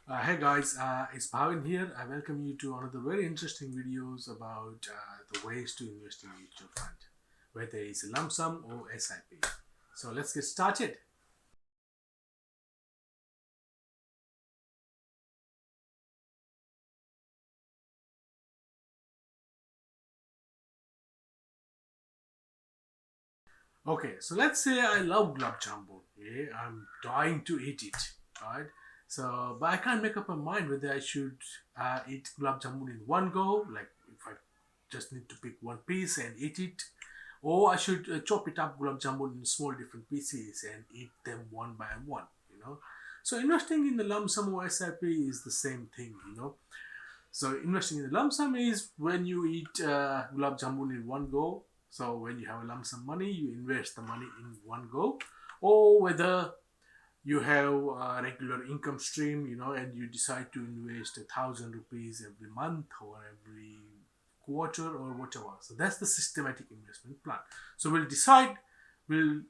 Hey guys, it's Bhavin here. I welcome you to another very interesting videos about the ways to invest in mutual fund, whether it's a lump sum or SIP. So let's get started. Okay, so let's say I love gulab jamun. Yeah, I'm dying to eat it, right? So, but I can't make up my mind whether I should eat gulab jamun in one go, like if I just need to pick one piece and eat it, or I should chop it up gulab jamun in small different pieces and eat them one by one. You know, so investing in the lump sum or SIP is the same thing. So investing in the lump sum is when you eat gulab jamun in one go. So when you have a lump sum money, you invest the money in one go, or whether you have a regular income stream, and you decide to invest 1,000 rupees every month or every quarter or whatever. So that's the systematic investment plan. So we'll decide, we'll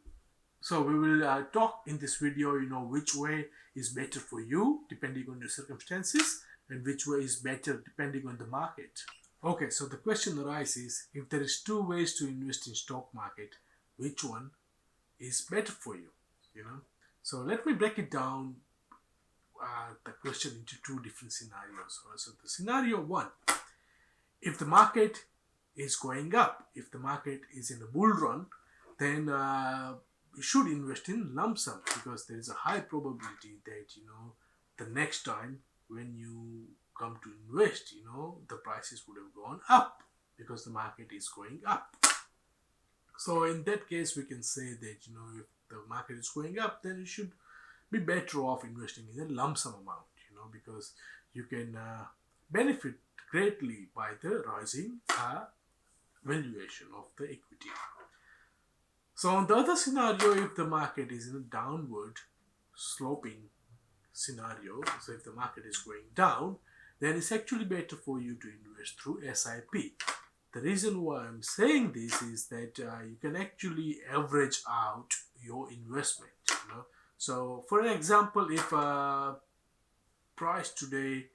so we will talk in this video, which way is better for you depending on your circumstances and which way is better depending on the market. Okay, so the question arises, if there is two ways to invest in stock market, which one is better for you? You know. So let me break it down the question into two different scenarios. So the scenario one, if the market is going up, if the market is in a bull run, then you should invest in lump sum because there is a high probability that the next time when you come to invest, the prices would have gone up because the market is going up. So in that case, we can say that if the market is going up, then you should be better off investing in a lump sum amount, because you can benefit greatly by the rising valuation of the equity. So on the other scenario, if the market is in a downward sloping scenario, so if the market is going down, then it's actually better for you to invest through SIP. The reason why I'm saying this is that you can actually average out your investment. So, for example, if price today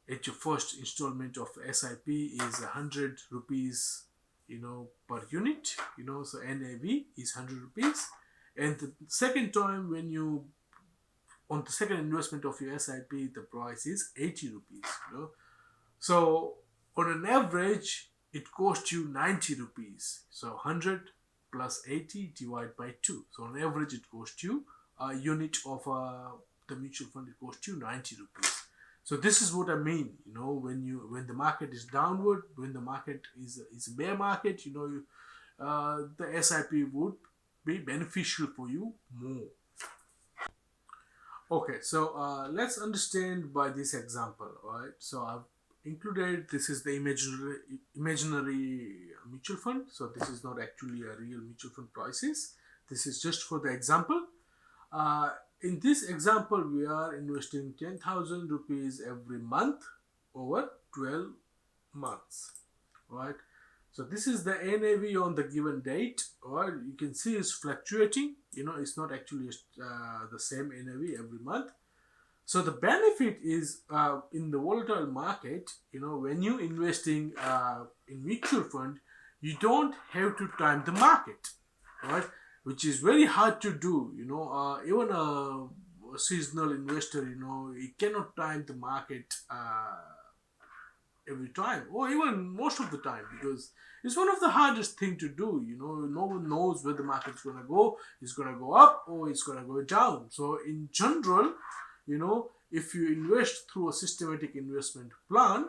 at your first installment of SIP is 100 rupees, per unit, so NAV is 100 rupees, and the second time when you on the second investment of your SIP, the price is 80 rupees. So on an average, it costs you 90 rupees. So 100 plus 80 divided by 2. So on average, it costs you a unit of the mutual fund. It costs you 90 rupees. So this is what I mean. When the market is downward, when the market is a bear market, the SIP would be beneficial for you more. Okay, so let's understand by this example, right? So I've included, this is the imaginary mutual fund. So this is not actually a real mutual fund prices. This is just for the example. In this example, we are investing 10,000 rupees every month over 12 months, right? So this is the NAV on the given date, or you can see it's fluctuating. It's not actually the same NAV every month. So the benefit is in the volatile market. When you investing in mutual fund, you don't have to time the market, right? Which is very hard to do. Even a seasonal investor, he cannot time the market every time or even most of the time because it's one of the hardest thing to do. No one knows where the market's going to go. It's going to go up or it's going to go down. So in general, if you invest through a systematic investment plan,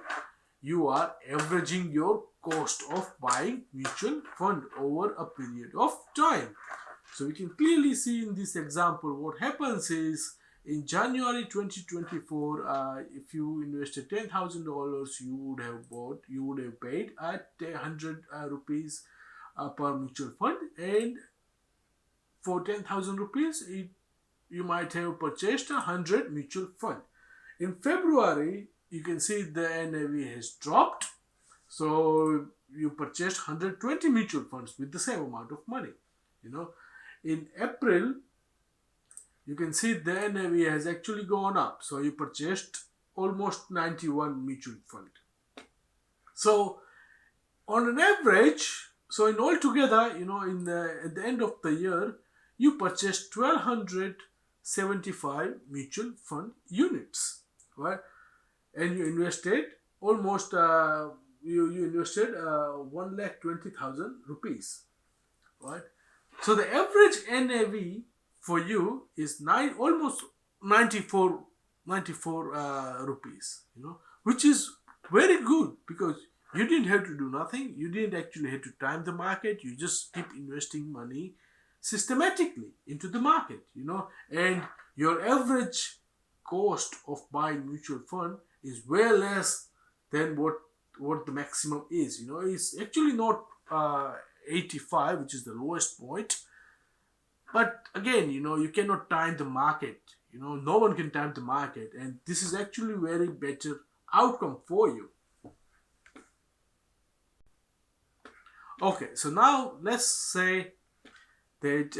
you are averaging your cost of buying mutual fund over a period of time. So we can clearly see in this example what happens is in January 2024, if you invested $10,000, you would have paid at 100 rupees per mutual fund, and for 10,000 rupees, you might have purchased 100 mutual fund. In February, you can see the NAV has dropped, so you purchased 120 mutual funds with the same amount of money. In April, you can see the NAV has actually gone up. So you purchased almost 91 mutual fund. So on an average, so in altogether, in the at the end of the year, you purchased 1275 mutual fund units, right? And you invested almost you invested 1,20,000 rupees, right? So the average NAV for you is almost 94 rupees, which is very good because you didn't have to do nothing. You didn't actually have to time the market. You just keep investing money systematically into the market, and your average cost of buying mutual fund is way less than what the maximum is. It's actually not 85, which is the lowest point. But again, you cannot time the market. No one can time the market, and this is actually very better outcome for you. Okay, so now let's say that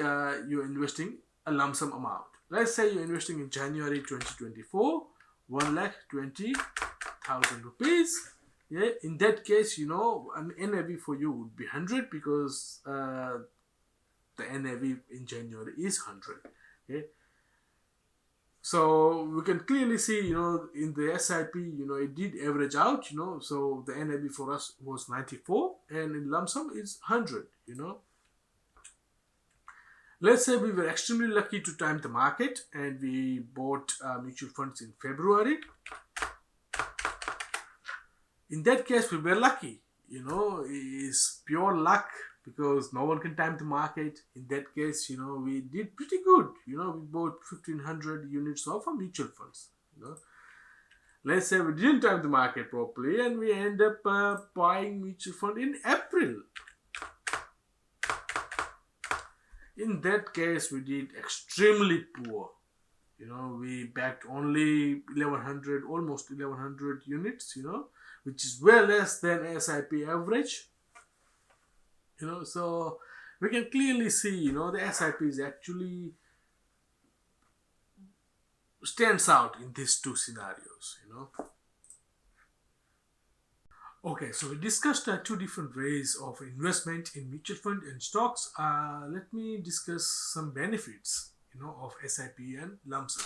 you're investing a lump sum amount. Let's say you're investing in January 2024, 1,20,000 rupees. Yeah, in that case, an NAV for you would be 100 because the NAV in January is 100. Okay. So we can clearly see, in the SIP, it did average out, so the NAV for us was 94 and in lump sum is 100, Let's say we were extremely lucky to time the market and we bought mutual funds in February. In that case, we were lucky, it's pure luck because no one can time the market. In that case, we did pretty good. We bought 1,500 units of our mutual funds. Let's say we didn't time the market properly and we end up buying mutual fund in April. In that case, we did extremely poor. We backed only 1,100, almost 1,100 units, which is way less than SIP average. So we can clearly see, the SIP is actually stands out in these two scenarios, Okay, so we discussed two different ways of investment in mutual fund and stocks. Let me discuss some benefits, of SIP and lump sum.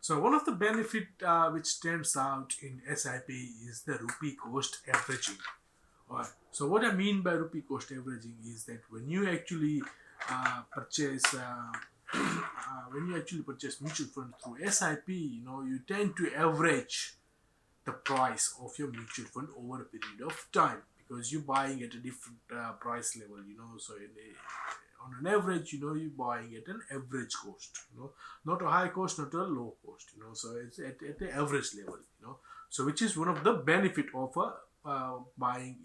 So one of the benefit which stands out in SIP is the rupee cost averaging. Alright. So what I mean by rupee cost averaging is that when you actually purchase mutual fund through SIP, you tend to average the price of your mutual fund over a period of time because you're buying at a different price level, so on an average, you're buying at an average cost, not a high cost, not a low cost, so it's at the average level, so which is one of the benefit of buying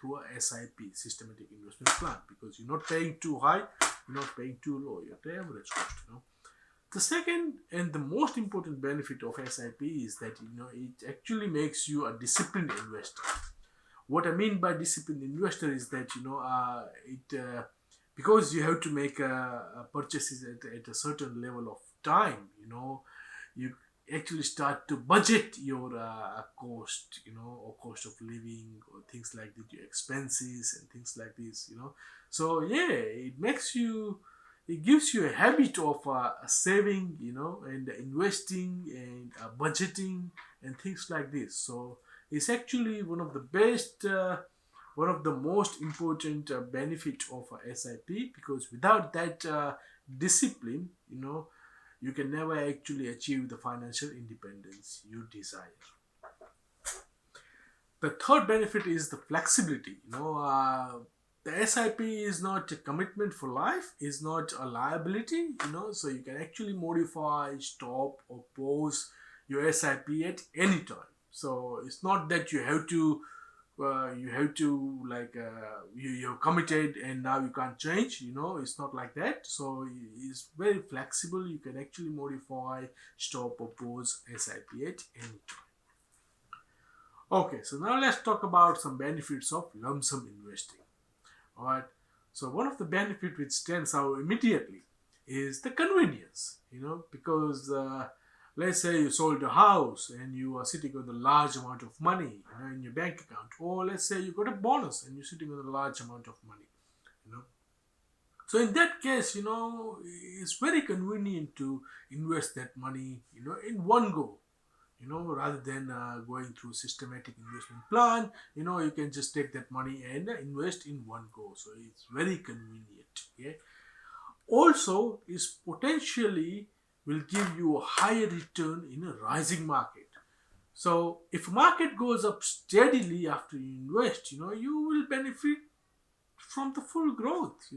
through a SIP, systematic investment plan, because you're not paying too high, you're not paying too low, you're at the average cost, The second and the most important benefit of SIP is that it actually makes you a disciplined investor. What I mean by disciplined investor is that because you have to make purchases at a certain level of time, you actually start to budget your cost, or cost of living or things like that, your expenses and things like this, So yeah, it gives you a habit of saving, and investing and budgeting and things like this. So it's actually one of the best, one of the most important benefit of SIP, because without that discipline, you can never actually achieve the financial independence you desire. The third benefit is the flexibility. The SIP is not a commitment for life, is not a liability, so you can actually modify, stop or pause your SIP at any time. So it's not that you have to you're committed and now you can't change, it's not like that. So it's very flexible. You can actually modify, stop or pause SIP at any time. Okay, so now let's talk about some benefits of lump sum investing. Alright, so one of the benefits which stands out immediately is the convenience, because let's say you sold a house and you are sitting with a large amount of money, in your bank account, or let's say you got a bonus and you're sitting with a large amount of money, you know. So in that case, it's very convenient to invest that money, in one go, rather than going through systematic investment plan. You can just take that money and invest in one go. So it's very convenient. Yeah. Also, is potentially will give you a higher return in a rising market. So if market goes up steadily after you invest, you will benefit from the full growth.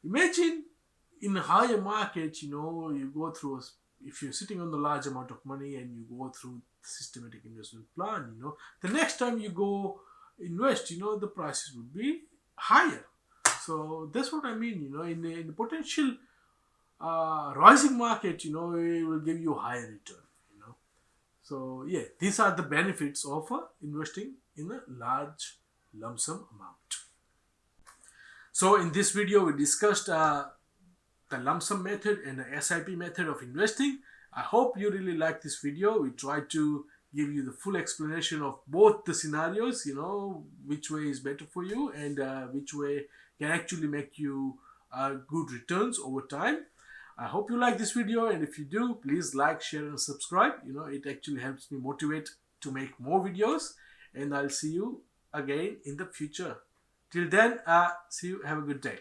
Imagine in a higher market, you go through if you're sitting on the large amount of money and you go through systematic investment plan, the next time you go invest, the prices would be higher. So that's what I mean. In the potential rising market, it will give you higher return. So yeah, these are the benefits of investing in a large lump sum amount. So in this video, we discussed the lump sum method and the SIP method of investing. I hope you really like this video. We tried to give you the full explanation of both the scenarios, which way is better for you and which way can actually make you good returns over time. I hope you like this video, and if you do, please like, share and subscribe. It actually helps me motivate to make more videos, and I'll see you again in the future. Till then, see you. Have a good day.